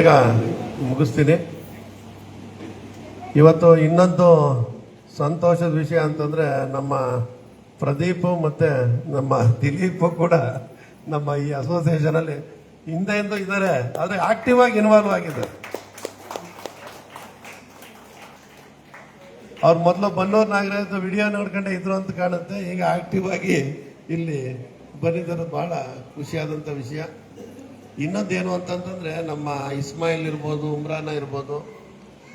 ಬೇಗ ಮುಗಿಸ್ತೀನಿ. ಇವತ್ತು ಇನ್ನೊಂದು ಸಂತೋಷದ ವಿಷಯ ಅಂತಂದ್ರೆ ನಮ್ಮ ಪ್ರದೀಪ್ ಮತ್ತೆ ನಮ್ಮ ದಿಲೀಪ್ ಕೂಡ ನಮ್ಮ ಈ ಅಸೋಸಿಯೇಷನ್ ಅಲ್ಲಿ ಹಿಂದೆಯಿಂದ ಇದ್ದಾರೆ, ಆದ್ರೆ ಆಕ್ಟಿವ್ ಆಗಿ ಇನ್ವಾಲ್ವ್ ಆಗಿದ್ದಾರೆ. ಅವ್ರು ಮೊದಲು ಬನ್ನೂರು ನಾಗರಾಜ್ ವಿಡಿಯೋ ನೋಡ್ಕೊಂಡೆ ಇದ್ರು ಅಂತ ಕಾಣುತ್ತೆ, ಈಗ ಆಕ್ಟಿವ್ ಆಗಿ ಇಲ್ಲಿ ಬಂದಿರೋದು ಬಹಳ ಖುಷಿಯಾದಂಥ ವಿಷಯ. ಇನ್ನೊಂದೇನು ಅಂತಂತಂದ್ರೆ ನಮ್ಮ ಇಸ್ಮಾಯಿಲ್ ಇರ್ಬೋದು, ಉಮ್ರಾನ ಇರ್ಬೋದು,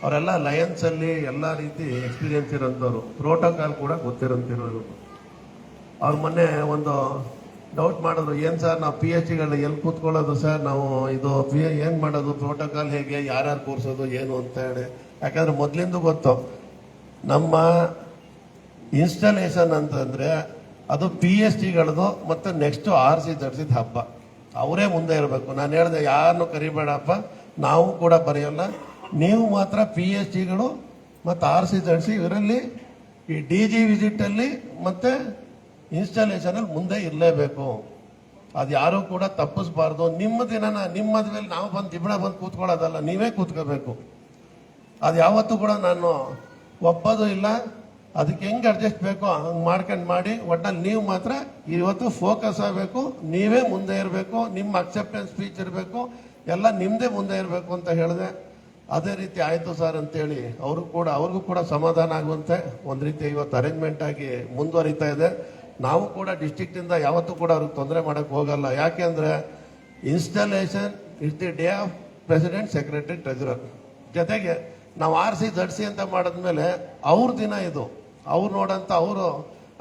ಅವರೆಲ್ಲ ಲಯನ್ಸ್ ಅಲ್ಲಿ ಎಲ್ಲ ರೀತಿ ಎಕ್ಸ್ಪೀರಿಯನ್ಸ್ ಇರೋಂಥವ್ರು, ಪ್ರೋಟೋಕಾಲ್ ಕೂಡ ಗೊತ್ತಿರೋಂತಿರೋರು. ಅವ್ರು ಮೊನ್ನೆ ಒಂದು ಡೌಟ್ ಮಾಡಿದ್ರು, ಏನು ಸರ್ ನಾವು PhD ಎಲ್ಲಿ ಕೂತ್ಕೊಳ್ಳೋದು ಸರ್, ನಾವು ಇದು ಏನು ಮಾಡೋದು, ಪ್ರೋಟೋಕಾಲ್ ಹೇಗೆ, ಯಾರ್ಯಾರು ಕೂರಿಸೋದು ಏನು ಅಂತ ಹೇಳಿ. ಯಾಕಂದ್ರೆ ಮೊದಲಿಂದ ಗೊತ್ತು ನಮ್ಮ ಇನ್ಸ್ಟಾಲೇಷನ್ ಅಂತಂದ್ರೆ ಅದು PhDಗಳದು ಮತ್ತು ನೆಕ್ಸ್ಟ್ RC ತರಿಸಿದ ಹಬ್ಬ, ಅವರೇ ಮುಂದೆ ಇರಬೇಕು. ನಾನು ಹೇಳಿದೆ ಯಾರನ್ನು ಕರಿಬೇಡಪ್ಪ, ನಾವು ಕೂಡ ಬರೆಯೋಲ್ಲ, ನೀವು ಮಾತ್ರ PhDಗಳು ಮತ್ತು RC ತರಿಸಿ ಇವರಲ್ಲಿ ಈ DG ವಿಸಿಟಲ್ಲಿ ಮತ್ತು ಇನ್ಸ್ಟಾಲೇಷನಲ್ಲಿ ಮುಂದೆ ಇರಲೇಬೇಕು. ಅದು ಯಾರೂ ಕೂಡ ತಪ್ಪಿಸ್ಬಾರ್ದು. ನಿಮ್ಮ ದಿನನ ನಿಮ್ಮ ಮದುವೆಯಲ್ಲಿ ನಾವು ಬಂದು ದಿಬ್ಬಣ ಬಂದು ಕೂತ್ಕೊಳ್ಳೋದಲ್ಲ, ನೀವೇ ಕೂತ್ಕೋಬೇಕು. ಅದು ಯಾವತ್ತೂ ಕೂಡ ನಾನು ಒಪ್ಪೋದು ಇಲ್ಲ. ಅದಕ್ಕೆ ಹೆಂಗೆ ಅಡ್ಜಸ್ಟ್ ಬೇಕೋ ಹಂಗೆ ಮಾಡ್ಕೊಂಡು ಮಾಡಿ, ಒಟ್ಟಲ್ಲಿ ನೀವು ಮಾತ್ರ ಇವತ್ತು ಫೋಕಸ್ ಆಗಬೇಕು, ನೀವೇ ಮುಂದೆ ಇರಬೇಕು, ನಿಮ್ಮ ಅಕ್ಸೆಪ್ಟೆನ್ಸ್ ಸ್ಪೀಚ್ ಇರಬೇಕು, ಎಲ್ಲ ನಿಮ್ಮದೇ ಮುಂದೆ ಇರಬೇಕು ಅಂತ ಹೇಳಿದೆ. ಅದೇ ರೀತಿ ಆಯಿತು ಸರ್ ಅಂತೇಳಿ ಅವ್ರಿಗೂ ಕೂಡ ಸಮಾಧಾನ ಆಗುವಂತೆ ಒಂದು ರೀತಿ ಇವತ್ತು ಅರೇಂಜ್ಮೆಂಟ್ ಆಗಿ ಮುಂದುವರಿತಾ ಇದೆ. ನಾವು ಕೂಡ ಡಿಸ್ಟ್ರಿಕ್ಟಿಂದ ಯಾವತ್ತೂ ಕೂಡ ಅವ್ರಿಗೆ ತೊಂದರೆ ಮಾಡೋಕ್ಕೆ ಹೋಗಲ್ಲ. ಯಾಕೆಂದರೆ installation is the day of president, secretary, treasurer. ಜೊತೆಗೆ ನಾವು RC ಜಡ್ಸಿ ಅಂತ ಮಾಡಿದ್ಮೇಲೆ ಅವ್ರ ದಿನ ಇದು, ಅವ್ರು ನೋಡಂತ, ಅವರು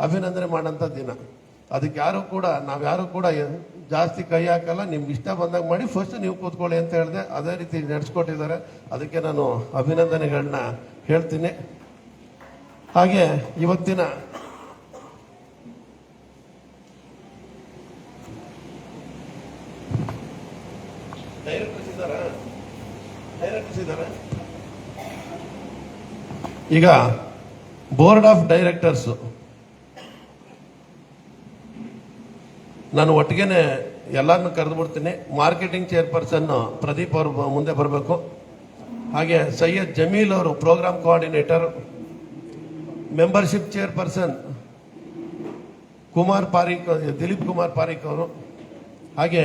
ಅಭಿನಂದನೆ ಮಾಡೋಂಥ ದಿನ. ಅದಕ್ಕೆ ನಾವ್ಯಾರು ಕೂಡ ಜಾಸ್ತಿ ಕೈ ಹಾಕಲ್ಲ, ನಿಮ್ಗೆ ಇಷ್ಟ ಬಂದಾಗ ಮಾಡಿ, ಫಸ್ಟ್ ನೀವು ಕೂತ್ಕೊಳ್ಳಿ ಅಂತ ಹೇಳಿದೆ. ಅದೇ ರೀತಿ ನಡೆಸ್ಕೊಟ್ಟಿದ್ದಾರೆ, ಅದಕ್ಕೆ ನಾನು ಅಭಿನಂದನೆಗಳನ್ನ ಹೇಳ್ತೀನಿ. ಹಾಗೆ ಇವತ್ತಿನ ಈಗ ಬೋರ್ಡ್ ಆಫ್ ಡೈರೆಕ್ಟರ್ಸ್ ನಾನು ಒಟ್ಟಿಗೆನೆ ಎಲ್ಲರನ್ನು ಕರೆದು ಬಿಡ್ತೀನಿ. ಮಾರ್ಕೆಟಿಂಗ್ ಚೇರ್ಪರ್ಸನ್ ಪ್ರದೀಪ್ ಅವರು ಮುಂದೆ ಬರಬೇಕು. ಹಾಗೆ ಸೈಯದ್ ಜಮೀಲ್ ಅವರು programme coordinator. Membership chairperson Dilip Kumar Parikh ಅವರು. ಹಾಗೆ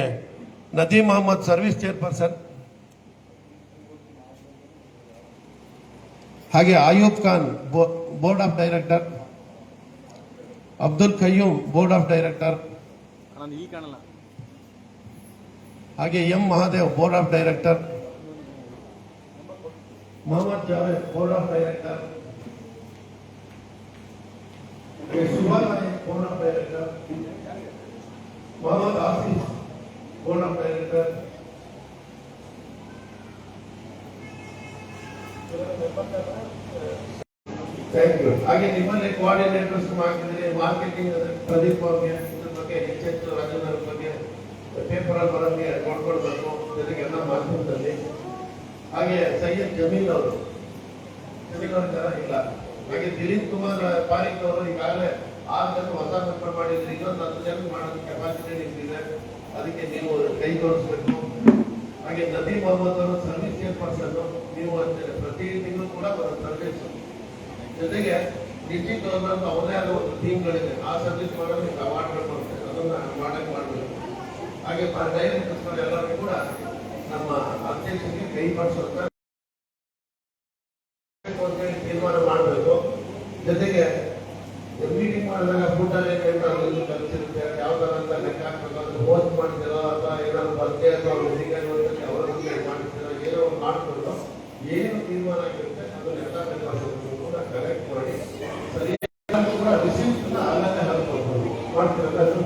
ನದೀಮ್ ಅಹಮದ್ ಸರ್ವಿಸ್ ಚೇರ್ಪರ್ಸನ್. ಹಾಗೆ Ayub Khan board of director. Abdul Qayyum board of director. ಹಾಗೆ M Mahadev board of director. Mohammed Javed board of director. Board of director. Mohammed Asif board of director. Thank you. ಹಾಗೆ ನಿಮ್ಮಲ್ಲಿ ಕೋಆರ್ಡಿನೇಟರ್ಸ್ ಮಾಡ್ತಿದ್ದೀರಿ. ಮಾರ್ಕೆಟಿಂಗ್ ಪ್ರದೀಪ್ ಅವ್ರಿಗೆ ಇದ್ರ ಬಗ್ಗೆ ಹೆಚ್ಚೆಚ್ಚು ರಾಜನ್ ಅವ್ರ ಬಗ್ಗೆ ಪೇಪರ್ ಅಲ್ಲಿ ಬರೋಂಗೆ ನೋಡ್ಕೊಳ್ಬೇಕು, ಜೊತೆಗೆಲ್ಲ ಮಾಧ್ಯಮದಲ್ಲಿ. ಹಾಗೆ ಸೈಯದ್ ಜಮೀಲ್ ಅವರು ಇಲ್ಲ. ಹಾಗೆ ದಿಲೀಪ್ ಕುಮಾರ್ ಪಾರಿಕ್ ಅವರು ಈಗಾಗಲೇ 6 ಜನ ಹೊಸ ಮೆಂಬರ್ ಮಾಡಿದ್ರಿ, ಇನ್ನೊಂದು 10 ಜನ ಮಾಡೋದು ಕೆಪಾಸಿಟಿ ನಿಮ್ಗಿದೆ, ಅದಕ್ಕೆ ನೀವು ಕೈ ತೋರಿಸ್ಬೇಕು. ಹಾಗೆ ನದೀಮ್ ಅಹಮದ್ ಅವರು ಸರ್ವಿಸ್ ಚೇರ್ಪರ್ಸನ್, ನೀವು ಅಂತೇಳಿ ಪ್ರತಿ ತಿಂಗಳು ಕೂಡ ಸರ್ವಿಸ್. ಜೊತೆಗೆ ಡಿಸ್ಟ್ರಿಕ್ಟ್ ಗವರ್ಮೆಂಟ್ ಅವರೇ ಆದ ಒಂದು ಥೀಮ್ಗಳಿದೆ, ಆ ಸರ್ವಿಸ್ ಮಾಡೋದು ಅವಾರ್ಡ್ಗಳು ಬರ್ತದೆ, ಅದನ್ನ ಮಾಡಬೇಕು. ಹಾಗೆ ಡೈರೆಕ್ಟರ್ಸ್ ಎಲ್ಲರಿಗೂ ಕೂಡ ನಮ್ಮ ಅಧ್ಯಕ್ಷರಿಗೆ ಕೈ ಪಡಿಸುವಂತ ತೀರ್ಮಾನ ಮಾಡಬೇಕು. ಜೊತೆಗೆ ಮೀಟಿಂಗ್ ಮಾಡಿದಾಗ ಫುಡ್ ಅರೇಂಜ್ಮೆಂಟ್ ಕಲಿಸಿರುತ್ತೆ, ಯಾವ ತರ ಅಂತ ಲೆಕ್ಕ ಹಾಕ್ಬೇಕು, ಹೋಸ್ಟ್ ಮಾಡ್ತಿರೋ ಅಥವಾ ಏನಾದ್ರು ಬರ್ತೆ ಅಥವಾ ಅವರ ಬಗ್ಗೆ ಮಾಡ್ತಿರೋ ಏನೋ ಮಾಡಿಕೊಂಡು ಏನು ತೀರ್ಮಾನ ಆಗಿರುತ್ತೆ ಅದನ್ನೆಲ್ಲ ಕೂಡ ಕಲೆಕ್ಟ್ ಮಾಡಿ ಸರಿಯಾಗಿ ಕೂಡ ರಿಸೀವ್ನ ಅಲ್ಲದೆ ಹೇಳ್ಕೊಳ್ಬೋದು ಮಾಡ್ತಿರೋದು.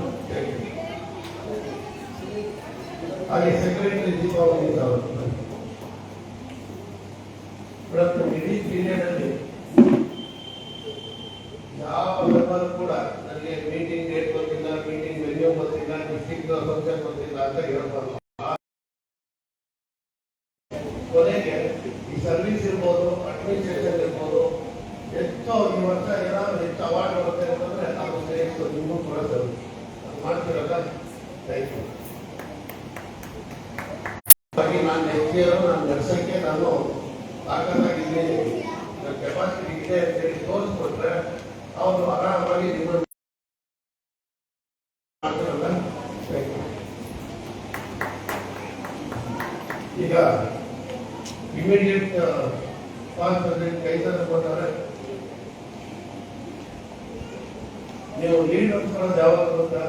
ಹಾಗೆ ಸೆಕ್ರೆಟರಿ ದೀಪಾವಳಿ ಅವರು ಇಡೀ ಪೀರಿಯಡ್ ಅಲ್ಲಿ ಯಾವ ಮೆಂಬರ್ ಕೂಡ ನನಗೆ ಮೀಟಿಂಗ್ ಡೇಟ್ ಗೊತ್ತಿಲ್ಲ, ಮೀಟಿಂಗ್ ವೆನ್ಯೂ ಗೊತ್ತಿಲ್ಲ, ಡಿಸ್ಟ್ರಿಕ್ಟ್ ಫಂಕ್ಷನ್ ಗೊತ್ತಿಲ್ಲ ಅಂತ ಹೇಳ್ಬಾರ್ದು. ಕೊನೆಗೆ ಈ ಸರ್ವಿಸ್ ಇರ್ಬೋದು, ಅಡ್ಮಿನಿಸ್ಟ್ರೇಷನ್ ಇರ್ಬೋದು, ಹೆಚ್ಚು ಈ ವರ್ಷ ಏನಾದ್ರು ಹೆಚ್ಚು ಅವಾರ್ಡ್ ಬರುತ್ತೆ ಅಂತಂದ್ರೆ ಅದು ಶ್ರೇಷ್ಠ, ನಿಮಗೂ ಕೂಡ ಸರ್ವಿಸ್ ಮಾಡ್ತಿರಲ್ಲ. Thank you. ನಾನು ನೆಕ್ಸ್ಟ್ ಇಯರ್ ನಾನು ನಡೆಸೋಕ್ಕೆ ನಾನು ತಾಕತ್ತಾಗಿದ್ದೀನಿ, ನನ್ನ ಕೆಪಾಸಿಟಿ ಇದೆ ಅಂತೇಳಿ ತೋರಿಸ್ಕೊಟ್ರೆ ಅವರು ಆರಾಮಾಗಿ ನಿಮ್ಮ ಈಗ ಇಮಿಡಿಯೇಟ್ ಪಾಸ್ ಪ್ರೆಸಿಡೆಂಟ್ ಕೈ ತಂದುಕೊಂಡಾರೆ. ನೀವು ಲೀಡ್ ಹೊಂದ್ಕೊಳ್ಳೋದು ಯಾವಾಗ ಗೊತ್ತಾ,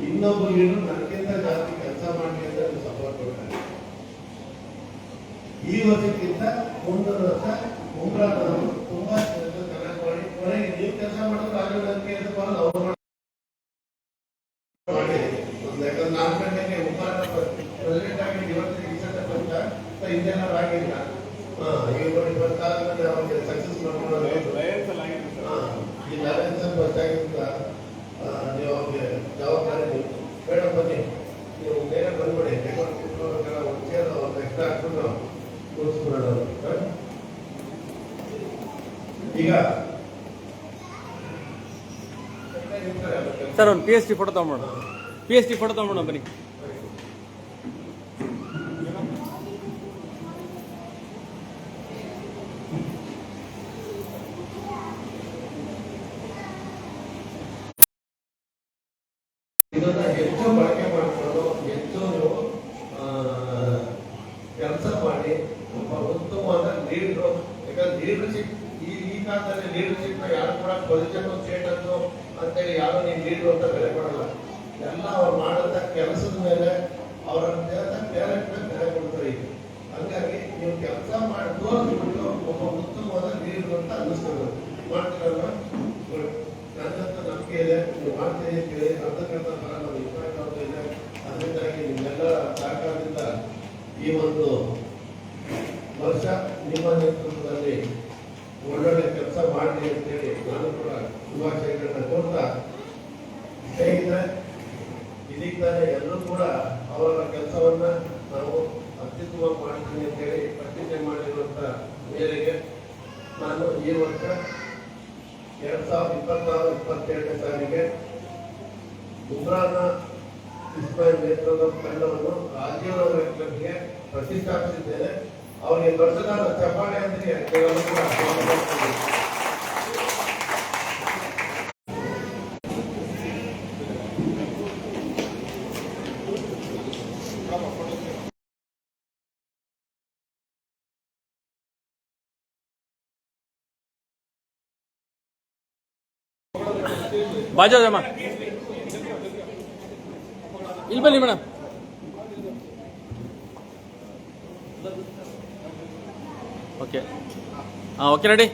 ಇನ್ನೊಬ್ಬ ಲೀಡರ್ ನನಗಿಂತ ಜಾಸ್ತಿ ಕೆಲಸ ಮಾಡಲಿ ಅಂತ ಸಪೋರ್ಟ್ ಕೊಡ್ತಾರೆ. ಈ ವರ್ಷಕ್ಕಿಂತ ಮುಂದಿನ ವರ್ಷ ಉಮ್ರಾನವರು ತುಂಬಾ ಚೆನ್ನಾಗಿ ಮಾಡಿ ಕೊನೆಗೆ ನೀವು ಕೆಲಸ ಮಾಡೋದು ಆಗಲ್ಲ ಅಂತ ಅವ್ರು ಮಾಡಿ. ಯಾಕಂದ್ರೆ 4 ಗಂಟೆಗೆ ಉಮ್ರಾನ ಪ್ರೆಸಿಡೆಂಟ್ ಆಗಿ ಇವತ್ತು ರೀಸೆಂಟ್ ಬಂದ ಇಂಜನರ್ ಆಗಿಲ್ಲ. ಇವರು ಬರ್ತಾದ್ಮೇಲೆ ಅವ್ರಿಗೆ ಸಕ್ಸಸ್ ಮಾಡ್ಕೊಳ್ಳೋದು ಈ ಲಯನ್ಸ್ ಗೊತ್ತಾಗಿದ್ದ ನೀವು ಅವ್ರಿಗೆ ಜವಾಬ್ದಾರಿ ಬೇಡ, ಬನ್ನಿ ನೀವು ಬೇರೆ ಬಂದ್ಬಿಡಿ, ಒಂದು ಚೇರ್ ಎಕ್ಸ್ಟ್ರಾ ಹಾಕ್ಬಿಟ್ಟು ಕೂರಿಸ್ಬಿಡೋದು. ಈಗ ಸರ್ ಒಂದು PST ಫೋಟೋ ತಗೊಂಬೋಣ, PST ಫೋಟೋ ತಗೊಂಬೋಣ ಬನ್ನಿ. ಇದನ್ನ ಹೆಚ್ಚು ಬಳಕೆ ಮಾಡಿಕೊಂಡು ಹೆಚ್ಚು ಕೆಲಸ ಮಾಡಿ ಒಬ್ಬ ಉತ್ತಮವಾದ ಲೀಡರು. ಯಾಕಂದ್ರೆ ಲೀಡರ್ಶಿಪ್ ಈ ಕಾಲದಲ್ಲಿ ಲೀಡರ್ಶಿಪ್ ನ ಯಾರು ಕೂಡ ಪೊಸಿಷನ್ ಸ್ಟೇಟಸ್ ಅಂತೇಳಿ ಯಾರು ನೀವು ಲೀಡರ್ ಅಂತ ಬೆಲೆ ಕೊಡಲ್ಲ. ಎಲ್ಲ ಅವ್ರು ಮಾಡಿದ ಕೆಲಸದ ಮೇಲೆ ಅವರ ಟ್ಯಾಲೆಂಟ್ ಬೆಲೆ ಕೊಡ್ತಾರೆ. ಹಂಗಾಗಿ ನೀವು ಕೆಲಸ ಮಾಡಿ ತೋರಿಸ್ಬಿಟ್ಟು ಒಬ್ಬ ಉತ್ತಮವಾದ ಲೀಡರ್ ಅಂತ ಅನ್ನಿಸ್ಕೋಬೇಕು. ಮಾಡ್ತೀರಲ್ವ? ನನ್ನಂತ ನಂಬಿಕೆ ಇದೆ, ನೀವು ಮಾಡ್ತೀನಿ ಅಂತೇಳಿ ಅರ್ಧಕರ್ತ ಬರ ನಮ್ಮ ಇಂಪಾರ್ಟ್ ಇದೆ. ಅದರಿಂದಾಗಿ ನಿಮ್ಮೆಲ್ಲರ ಸಹಕಾರದಿಂದ ಈ ಒಂದು ವರ್ಷ ನಿಮ್ಮ ನೇತೃತ್ವದಲ್ಲಿ ಒಳ್ಳೊಳ್ಳೆ ಕೆಲಸ ಮಾಡಲಿ ಅಂತೇಳಿ ನಾನು ಕೂಡ ಶುಭಾಶಯಗಳನ್ನ ಕೋರ್ತಾ, ಹೇಗಿದ್ರೆ ಇದೀಗ ತಾನೇ ಎಲ್ಲರೂ ಕೂಡ ಅವರ ಕೆಲಸವನ್ನ ನಾವು ಅತ್ಯುತ್ತಮ ಮಾಡ್ತೀನಿ ಅಂತೇಳಿ ಪ್ರತಿಜ್ಞೆ ಮಾಡಿರುವಂತ ಮೇರೆಗೆ ನಾನು ಈ ವರ್ಷ 2026-27ನೇ ಸಾಲಿಗೆ ಉಮ್ರಾನ ಇಸ್ಮಾಯಿಲ್ ನೇತೃತ್ವದ ತಂಡವನ್ನು ರಾಜ್ಯಗಳ ಕ್ಲಬ್ಗೆ ಪ್ರತಿಷ್ಠಾಪಿಸಿದ್ದೇನೆ. ಅವರಿಗೆ ದೊಡ್ಡದಾದ ಚಪ್ಪಾಳೆ ಅಂದ್ರೆ ಬಾಜೋದಮ್ಮ ಇಲ್ಲಿ ಬನ್ನಿ ಮೇಡಮ್. Okay, okay ready.